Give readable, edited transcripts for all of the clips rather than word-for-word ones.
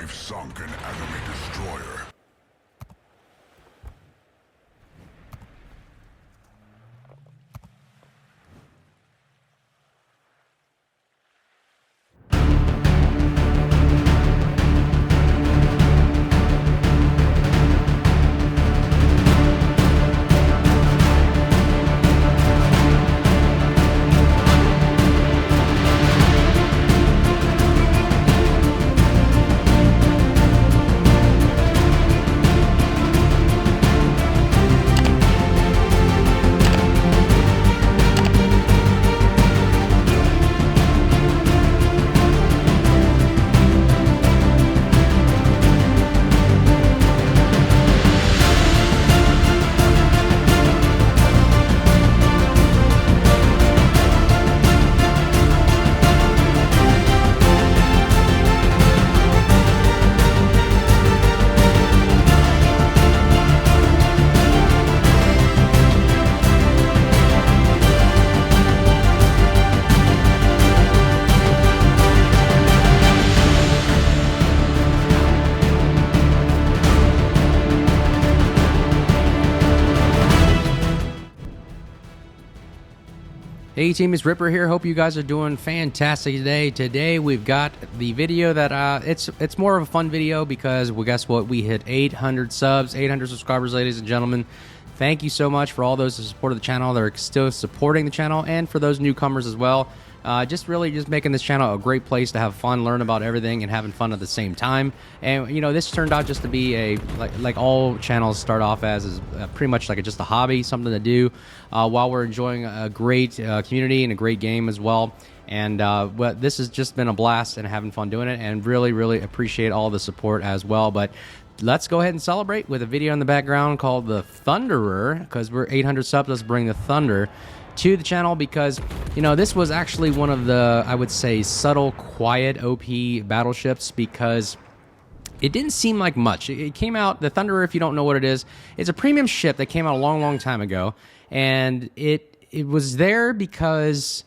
We've sunk an enemy destroyer. Hey team, it's Ripper here. Hope you guys are doing fantastic today. Today we've got the video that it's more of a fun video because, well, guess what? We hit 800 subs, 800 subscribers, ladies and gentlemen. Thank you so much for all those who supported the channel, that are still supporting the channel, and for those newcomers as well. Just making this channel a great place to have fun, learn about everything, and having fun at the same time. And you know, this turned out just to be a like all channels start off as is pretty much like just a hobby, something to do while we're enjoying a great community and a great game as well. And this has just been a blast and having fun doing it, and really appreciate all the support as well. But let's go ahead and celebrate with a video in the background called the Thunderer, because we're 800 subs. Let's bring the Thunder to the channel, because you know, this was actually one of the, I would say, subtle, quiet OP battleships, because it didn't seem like much. It came out, the Thunderer, if you don't know what it is, it's a premium ship that came out a long time ago, and it was there because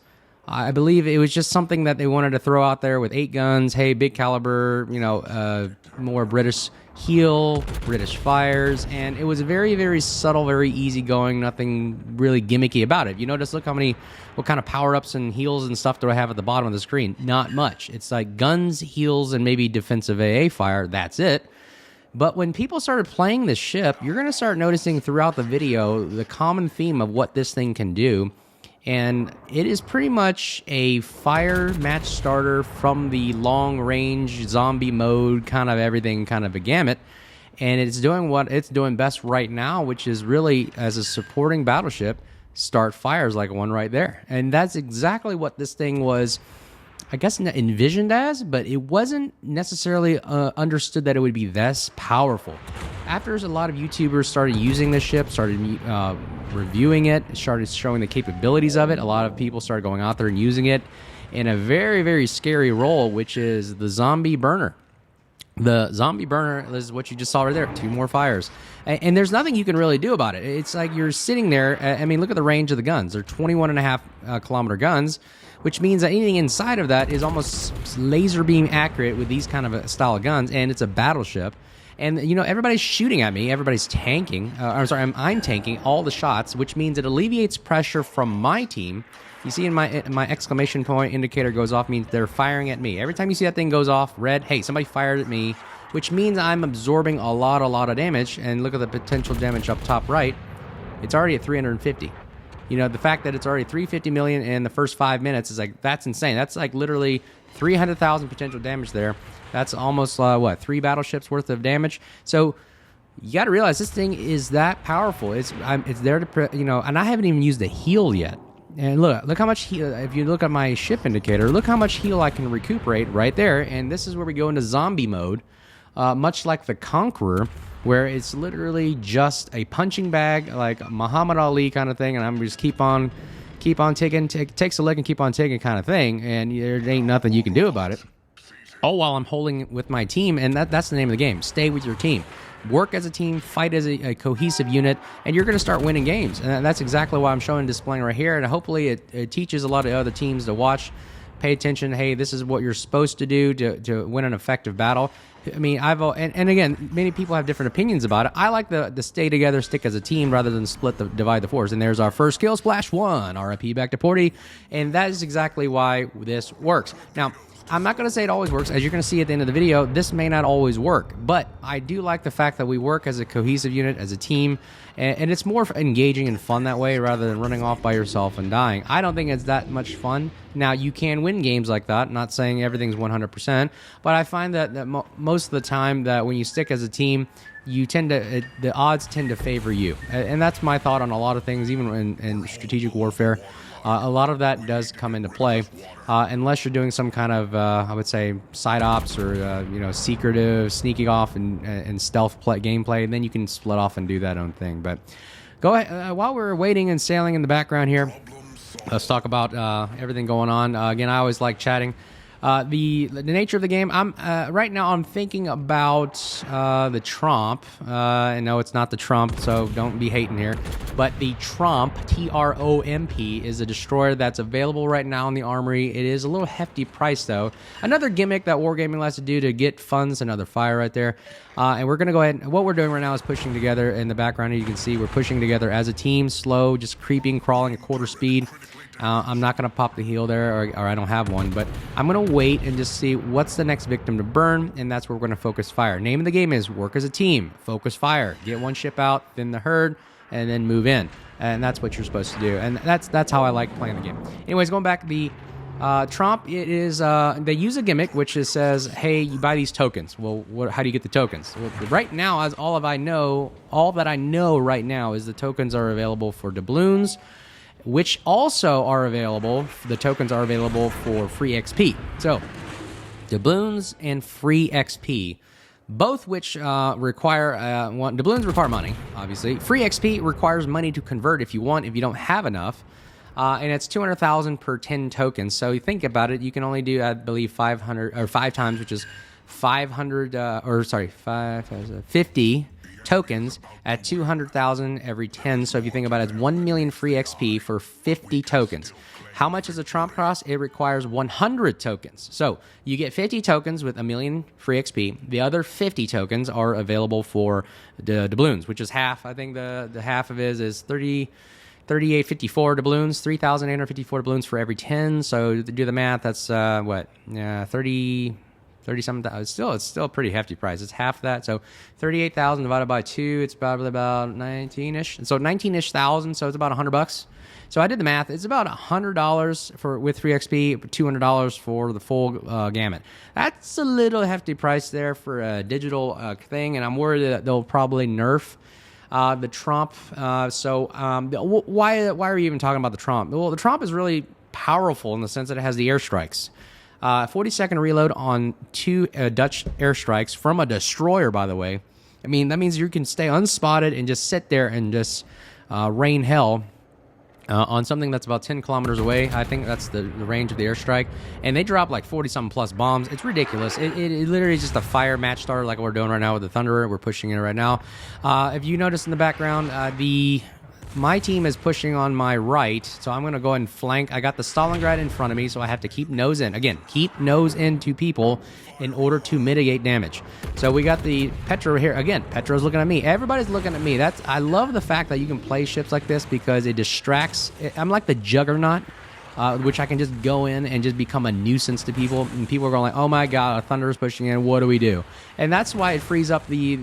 I believe it was just something that they wanted to throw out there with 8 guns. Hey, big caliber, you know, more British heel, British fires, and it was very subtle, very easygoing, nothing really gimmicky about it. You notice, look what kind of power-ups and heals and stuff do I have at the bottom of the screen? Not much. It's like guns, heals, and maybe defensive AA fire. That's it. But when people started playing this ship, you're going to start noticing throughout the video the common theme of what this thing can do. And it is pretty much a fire match starter from the long-range zombie mode, kind of everything, kind of a gamut. And it's doing what it's doing best right now, which is really, as a supporting battleship, start fires like one right there. And that's exactly what this thing was, I guess, envisioned as, but it wasn't necessarily understood that it would be this powerful. After a lot of YouTubers started using this ship, started reviewing it, started showing the capabilities of it, a lot of people started going out there and using it in a very scary role, which is the zombie burner. The zombie burner is what you just saw right there, 2 more fires. And there's nothing you can really do about it. It's like you're sitting there, I mean, look at the range of the guns. They're 21.5 kilometer guns, which means that anything inside of that is almost laser beam accurate with these kind of a style of guns, and it's a battleship. And, you know, everybody's shooting at me, everybody's tanking, I'm tanking all the shots, which means it alleviates pressure from my team. You see in my exclamation point indicator goes off, means they're firing at me. Every time you see that thing goes off, red, hey, somebody fired at me, which means I'm absorbing a lot of damage. And look at the potential damage up top right. It's already at 350. You know, the fact that it's already 350 million in the first 5 minutes is like, that's insane. That's like literally 300,000 potential damage there. That's almost, what, 3 battleships worth of damage? So you got to realize this thing is that powerful. It's there to, you know, and I haven't even used the heal yet. And look how much heal, if you look at my ship indicator, look how much heal I can recuperate right there. And this is where we go into zombie mode, much like the Conqueror, where it's literally just a punching bag, like Muhammad Ali kind of thing, and I'm just keep on taking, takes a leg and keep on taking kind of thing, and there ain't nothing you can do about it. All while I'm holding with my team, and that's the name of the game. Stay with your team. Work as a team, fight as a cohesive unit, and you're going to start winning games. And that's exactly why I'm showing and displaying right here, and hopefully it teaches a lot of other teams to watch, pay attention. Hey, this is what you're supposed to do to win an effective battle. I mean, and again, many people have different opinions about it. I like the stay together, stick as a team rather than divide the force. And there's our first kill, Splash 1, RIP back to Porty. And that is exactly why this works. Now, I'm not going to say it always works. As you're going to see at the end of the video, this may not always work. But I do like the fact that we work as a cohesive unit, as a team. And it's more engaging and fun that way rather than running off by yourself and dying. I don't think it's that much fun. Now, you can win games like that. Not saying everything's 100%. But I find that most of the time that when you stick as a team, you tend to the odds tend to favor you. And that's my thought on a lot of things, even in strategic warfare. A lot of that does come into play, unless you're doing some kind of, I would say, side ops or secretive, sneaking off and stealth gameplay. And then you can split off and do that own thing. But go ahead. While we're waiting and sailing in the background here, let's talk about everything going on. Again, I always like chatting. The nature of the game. Right now I'm thinking about the Tromp. I know it's not the Trump, so don't be hating here. But the Tromp, Tromp, is a destroyer that's available right now in the armory. It is a little hefty price though. Another gimmick that Wargaming likes to do to get funds. Another fire right there. And we're gonna go ahead. What we're doing right now is pushing together in the background. You can see we're pushing together as a team, slow, just creeping, crawling at quarter speed. I'm not going to pop the heal there, or I don't have one, but I'm going to wait and just see what's the next victim to burn, and that's where we're going to focus fire. Name of the game is work as a team, focus fire, get one ship out, thin the herd, and then move in. And that's what you're supposed to do, and that's how I like playing the game. Anyways, going back, the Tromp, it is, they use a gimmick which says, hey, you buy these tokens. Well, how do you get the tokens? Well, right now, as all that I know right now is the tokens are available for doubloons, which also are available, the tokens are available for free XP. So, doubloons and free XP, both which require, doubloons require money, obviously. Free XP requires money to convert if you want, if you don't have enough. And it's 200,000 per 10 tokens. So you think about it, you can only do, I believe, 500, or 5 times, which is 50 tokens at 200,000 every 10. So if you think about it, it's 1 million free XP for 50 tokens. How much is a Tromp cost? It requires 100 tokens. So you get 50 tokens with 1 million free XP. The other 50 tokens are available for the doubloons, which is half. I think the half of it is 3854 doubloons, 3,854 doubloons for every 10. So to do the math, that's 30-something. It's still a pretty hefty price. It's half that. So 38,000 divided by 2, it's probably about 19-ish. And so 19-ish thousand, so it's about $100. So I did the math. It's about $100 with free XP, $200 for the full gamut. That's a little hefty price there for a digital thing, and I'm worried that they'll probably nerf the Tromp. Why are we even talking about the Tromp? Well, the Tromp is really powerful in the sense that it has the airstrikes. 40-second reload on 2 Dutch airstrikes from a destroyer, by the way. I mean, that means you can stay unspotted and just sit there and just rain hell on something that's about 10 kilometers away. I think that's the range of the airstrike. And they drop like 40-something plus bombs. It's ridiculous. It literally is just a fire match starter like we're doing right now with the Thunderer. We're pushing it right now. If you notice in the background, my team is pushing on my right, so I'm going to go ahead and flank. I got the Stalingrad in front of me, so I have to keep nose in. Again, keep nose in to people in order to mitigate damage. So we got the Petro here. Again, Petro's looking at me. Everybody's looking at me. I love the fact that you can play ships like this because it distracts. I'm like the Juggernaut, which I can just go in and just become a nuisance to people. And people are going like, oh my God, a Thunderer's pushing in. What do we do? And that's why it frees up the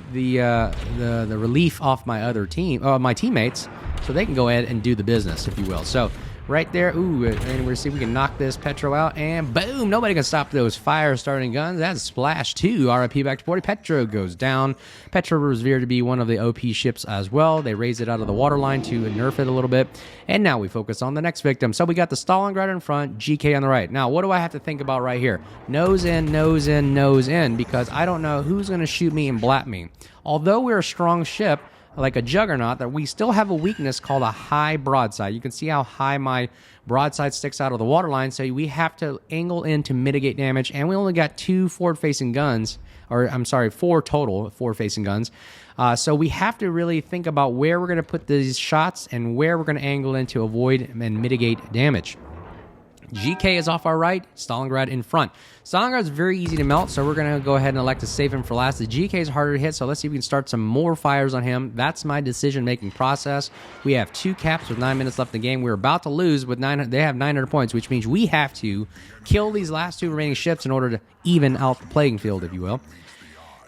relief off my other team, my teammates, so they can go ahead and do the business, if you will. So right there, and we'll see if we can knock this Petro out, and boom, nobody can stop those fire-starting guns. That's Splash 2, RIP back to 40. Petro goes down. Petro revered to be one of the OP ships as well. They raised it out of the waterline to nerf it a little bit, and now we focus on the next victim. So we got the Stalingrad in front, GK on the right. Now, what do I have to think about right here? Nose in, nose in, nose in, because I don't know who's going to shoot me and blap me. Although we're a strong ship, like a Juggernaut, that we still have a weakness called a high broadside. You can see how high my broadside sticks out of the waterline, so we have to angle in to mitigate damage, and we only got 2 forward-facing guns, or I'm sorry, 4 total forward-facing guns. So we have to really think about where we're going to put these shots and where we're going to angle in to avoid and mitigate damage. GK is off our right, Stalingrad in front. Stalingrad is very easy to melt, so we're going to go ahead and elect to save him for last. The GK is harder to hit, so let's see if we can start some more fires on him. That's my decision-making process. We have 2 caps with 9 minutes left in the game. We're about to lose with 900. They have 900 points, which means we have to kill these last 2 remaining ships in order to even out the playing field, if you will.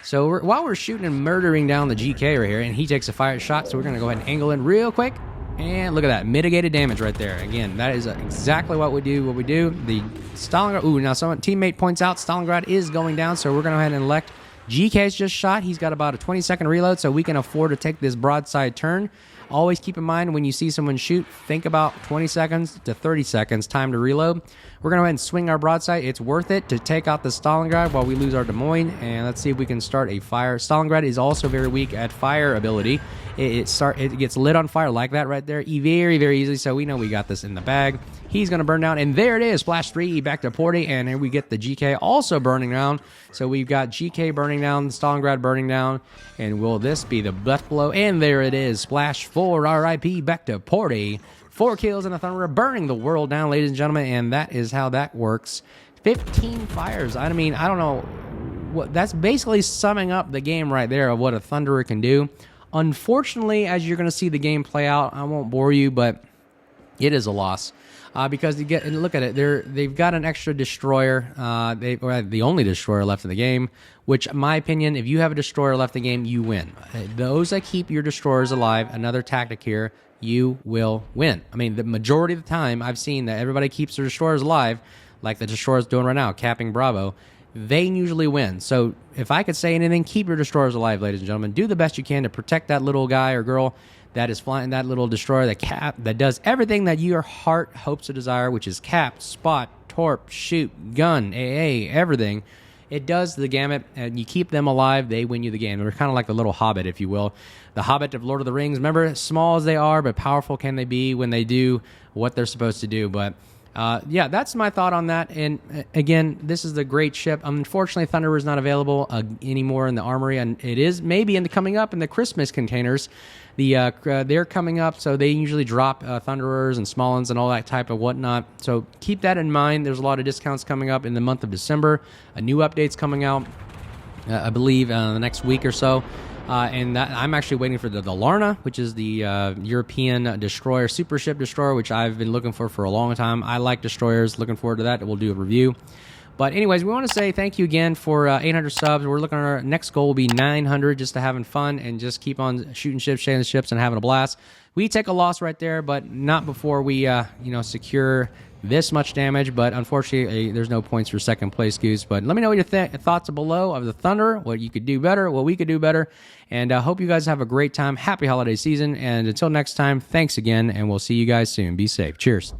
So while we're shooting and murdering down the GK right here, and he takes a fire shot, so we're going to go ahead and angle in real quick. And look at that, mitigated damage right there. Again, that is exactly what we do. The Stalingrad, ooh, now someone teammate points out Stalingrad is going down, so we're going to go ahead and elect GK's just shot. He's got about a 20-second reload, so we can afford to take this broadside turn. Always keep in mind when you see someone shoot, think about 20 seconds to 30 seconds time to reload. We're going to go ahead and swing our broadside. It's worth it to take out the Stalingrad while we lose our Des Moines, and let's see if we can start a fire. Stalingrad is also very weak at fire ability. It gets lit on fire like that right there very, very easily, so we know we got this in the bag. He's going to burn down, and there it is, Splash 3 back to Porty, and here we get the GK also burning down. So we've got GK burning down, Stalingrad burning down, and will this be the death blow? And there it is, Splash 4 RIP back to Porty. 4 kills and a Thunderer burning the world down, ladies and gentlemen, and that is how that works. 15 fires. I mean, I don't know. That's basically summing up the game right there of what a Thunderer can do. Unfortunately, as you're going to see the game play out, I won't bore you, but it is a loss. Because you get and look at it, they've got an extra destroyer. Or the only destroyer left in the game. Which, in my opinion, if you have a destroyer left in the game, you win. Those that keep your destroyers alive, another tactic here, you will win. I mean, the majority of the time, I've seen that everybody keeps their destroyers alive, like the destroyer's doing right now, capping Bravo. They usually win. So if I could say anything, keep your destroyers alive, ladies and gentlemen. Do the best you can to protect that little guy or girl that is flying that little destroyer that does everything that your heart hopes to desire, which is cap, spot, torp, shoot, gun, AA, everything. It does the gamut, and you keep them alive, they win you the game. They're kind of like the little hobbit, if you will. The hobbit of Lord of the Rings. Remember, small as they are, but powerful can they be when they do what they're supposed to do. But yeah, that's my thought on that. And again, this is the great ship. Unfortunately, Thunderer is not available anymore in the armory, and it is maybe coming up in the Christmas containers. They're coming up, so they usually drop Thunderers and small ones and all that type of whatnot. So keep that in mind. There's a lot of discounts coming up in the month of December. A new update's coming out, I believe, the next week or so. And I'm actually waiting for the Larna, which is the European destroyer, super ship destroyer, which I've been looking for a long time. I like destroyers. Looking forward to that. We'll do a review. But anyways, we want to say thank you again for 800 subs. We're looking at our next goal will be 900, just to having fun and just keep on shooting ships, sailing ships, and having a blast. We take a loss right there, but not before we secure this much damage. But unfortunately, there's no points for second place, Goose. But let me know what your thoughts are below of the Thunder, what you could do better, what we could do better. And I hope you guys have a great time. Happy holiday season. And until next time, thanks again, and we'll see you guys soon. Be safe. Cheers.